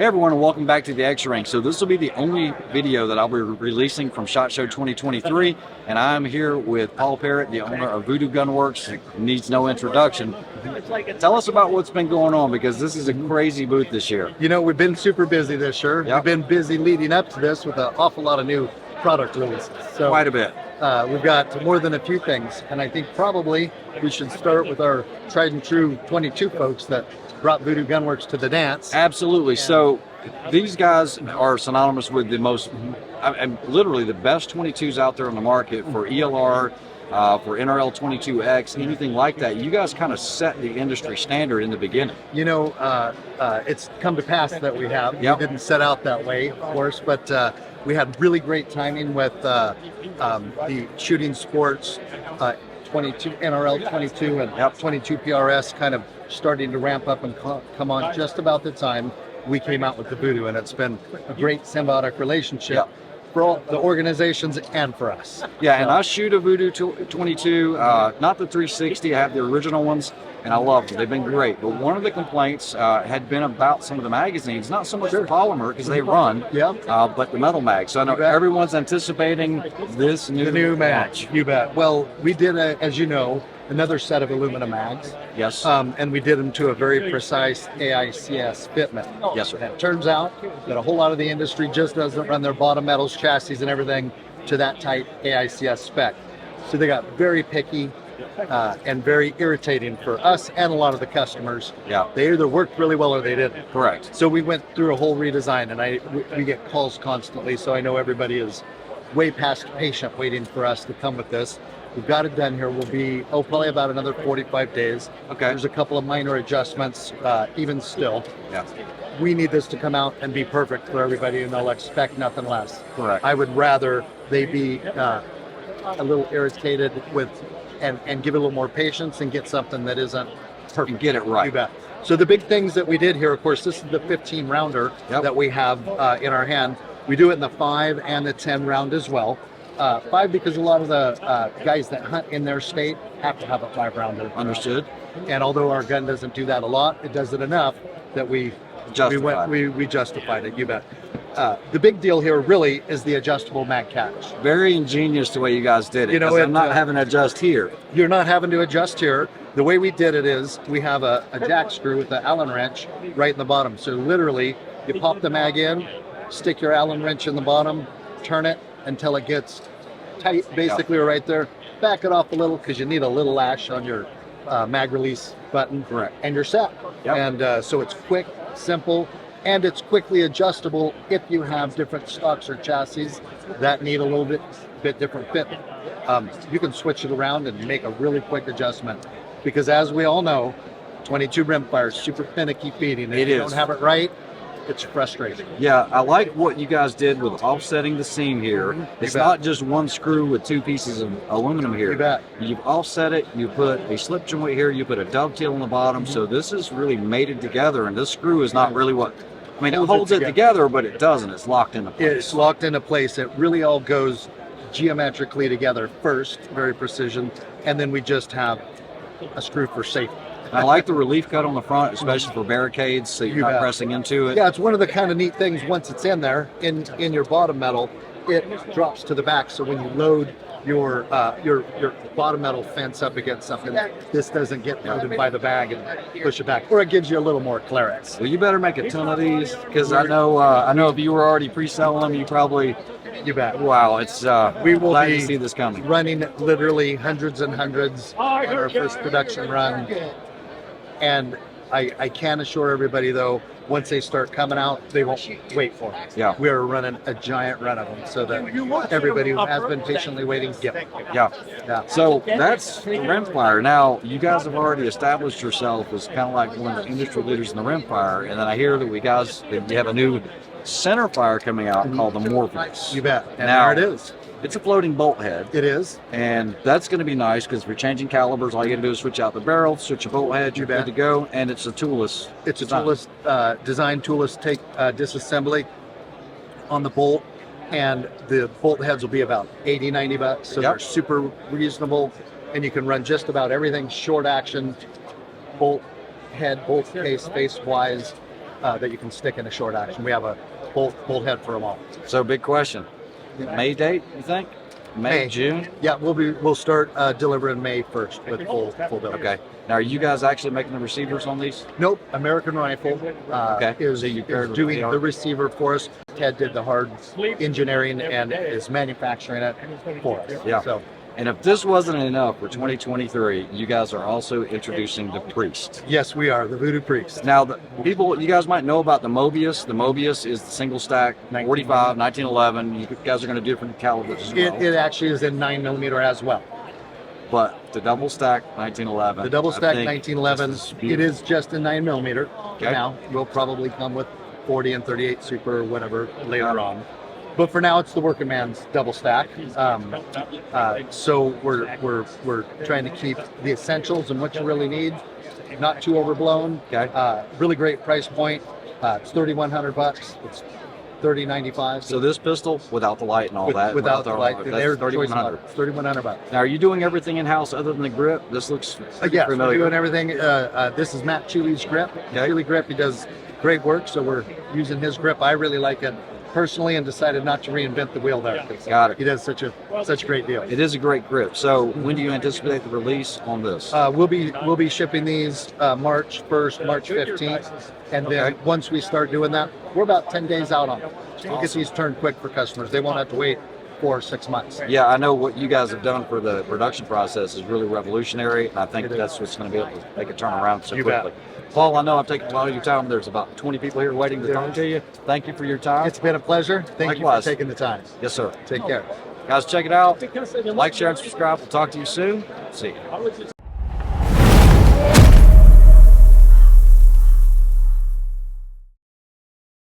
Hey everyone, and welcome back to the X-Ring. So this will be the only video that I'll be releasing from SHOT Show 2023, and I'm here with Paul Parrott, the owner of Vudoo Gun Works. Needs no introduction. Tell us about what's been going on, because this is a crazy booth this year. You know, we've been super busy this year. Yep. We've been busy leading up to this with an awful lot of new product releases. So Quite a bit. we've got more than a few things, and I think probably we should start with our tried and true 22 folks that brought Vudoo Gun Works to the dance. Absolutely. So these guys are synonymous with the most, literally the best 22s out there on the market for ELR, for NRL 22X, anything like that. You guys kind of set the industry standard in the beginning. You know, it's come to pass that we have. Yep. We didn't set out that way, of course, but we had really great timing with the shooting sports 22, NRL 22 and Yep. 22 PRS kind of starting to ramp up and come on just about the time we came out with the Vudoo, and it's been a great symbiotic relationship Yep. for all the organizations and for us. Yeah, and I shoot a Vudoo 22, not the 360, I have the original ones, and I love them. They've been great. But one of the complaints had been about some of the magazines, not so much the polymer, because they run, Yep. but the metal mag. So I know You bet. everyone's anticipating this new, The new match, you bet. Well, we did, as you know, another set of aluminum mags. Yes. And we did them to a very precise AICS fitment. Yes, sir. And it turns out that a whole lot of the industry just doesn't run their bottom metals, chassis, and everything to that tight AICS spec. So they got very picky and very irritating for us and a lot of the customers. Yeah. They either worked really well or they didn't. Correct. So we went through a whole redesign, and we get calls constantly, so I know everybody is way past patient waiting for us to come with this. We've got it done here. We'll be, probably about another 45 days. Okay. There's a couple of minor adjustments, even still. Yeah. We need this to come out and be perfect for everybody, and they'll expect nothing less. Correct. I would rather they be a little irritated with, and give it a little more patience and get something that isn't perfect. And get it right. You bet. So the big things that we did here, of course, this is the 15 rounder Yep. that we have in our hand. We do it in the 5 and the 10 round as well. 5 because a lot of the guys that hunt in their state have to have a 5 rounder. Understood. And although our gun doesn't do that a lot, it does it enough that we justified it. You bet. The big deal here really is the adjustable mag catch. Very ingenious the way you guys did it. You know, 'Cause I'm it, not having to adjust here. You're not having to adjust here. The way we did it is we have a jack screw with the Allen wrench right in the bottom. So literally, you pop the mag in, stick your Allen wrench in the bottom, turn it until it gets tight, basically right there. Back it off a little because you need a little lash on your mag release button. Correct. And you're set. Yep. And so it's quick, simple, and it's quickly adjustable if you have different stocks or chassis that need a little bit different fit. You can switch it around and make a really quick adjustment, because as we all know, 22 rimfire is super finicky feeding. If It you is. don't have it right, it's frustrating. Yeah, I like what you guys did with offsetting the seam here. It's bet. not just one screw with 2 pieces of aluminum here. You bet. You've offset it, you put a slip joint here, you put a dovetail on the bottom, so this is really mated together, and this screw is not really what, I mean, it holds it together, but it doesn't. It's locked into place. It's locked into place. It really all goes geometrically together first, very precision, and then we just have a screw for safety. I like the relief cut on the front, especially for barricades, so you're You not bet. pressing into it. Yeah, it's one of the kind of neat things. Once it's in there, in your bottom metal, it drops to the back. So when you load your bottom metal fence up against something, this doesn't get loaded by the bag and push it back, or it gives you a little more clearance. Well, you better make a ton of these, because I know if you were already pre-selling them, you probably, You bet. wow, it's We will glad be to see this coming. running literally hundreds and hundreds on our first production run. And I can assure everybody, though, once they start coming out, they won't wait for it. Yeah. We are running a giant run of them so that everybody who has been patiently waiting get them. Yeah. Yeah. So that's the rimfire. Now, you guys have already established yourself as kind of like one of the industry leaders in the rimfire, and then I hear that you have a new center fire coming out called the Morpheus. You bet. And Now- there it is. It's a floating bolt head, It is. and that's going to be nice because if you're changing calibers, all you got to do is switch out the barrel, switch a bolt head, you're You bet. good to go, and it's a toolless. It's a design. toolless design, toolless disassembly on the bolt, and the bolt heads will be about 80, 90 bucks. So Yep. they're super reasonable, and you can run just about everything short action, bolt head, bolt case, face wise. that you can stick in a short action. We have a bolt head for them all. So big question. May date, you think? May, June? Yeah, we'll start delivering May 1st with full delivery. Okay. Now, are you guys actually making the receivers on these? Nope. American Rifle is doing the receiver for us. Ted did the hard engineering and is manufacturing it for us. Yeah. So, and if this wasn't enough for 2023, you guys are also introducing the Priest. yes, we are the Voodoo Priest. Now, the people, you guys might know about the Mobius. The Mobius is the single stack, 45, 1911. You guys are going to do different calibers as well. It actually is in 9mm as well. But the double stack 1911. The double stack I think 1911. this is It beautiful. is just in 9mm. Okay. Now we'll probably come with 40 and 38 Super or whatever later on. But for now, it's the working man's double stack. So we're trying to keep the essentials and what you really need, not too overblown. Okay. Really great price point. It's $3,100. It's $30.95. So this pistol, without the light and all that, without the light, that's they're $3,100. $3,100. Now, are you doing everything in-house other than the grip? This looks Yes, we're familiar. doing everything. This is Matt Chewy's grip. Okay. Chewy grip. He does great work, so we're using his grip. I really like it personally, and decided not to reinvent the wheel there. Got it. He does such a great deal. It is a great grip. So when do you anticipate the release on this? We'll be shipping these March 1st, March 15th, and then Okay. once we start doing that, we're about 10 days out on them. We'll get these turned quick for customers. They won't have to wait 4 or 6 months. Yeah, I know what you guys have done for the production process is really revolutionary, and I think that's what's going to be able to make it turn around so You bet. quickly. Paul, I know I've taken a lot of your time. There's about 20 people here waiting to talk to you. Thank you for your time. It's been a pleasure. Thank you Likewise. for taking the time. Yes, sir. Take care. Guys, check it out. Like, share, and subscribe. We'll talk to you soon. See you.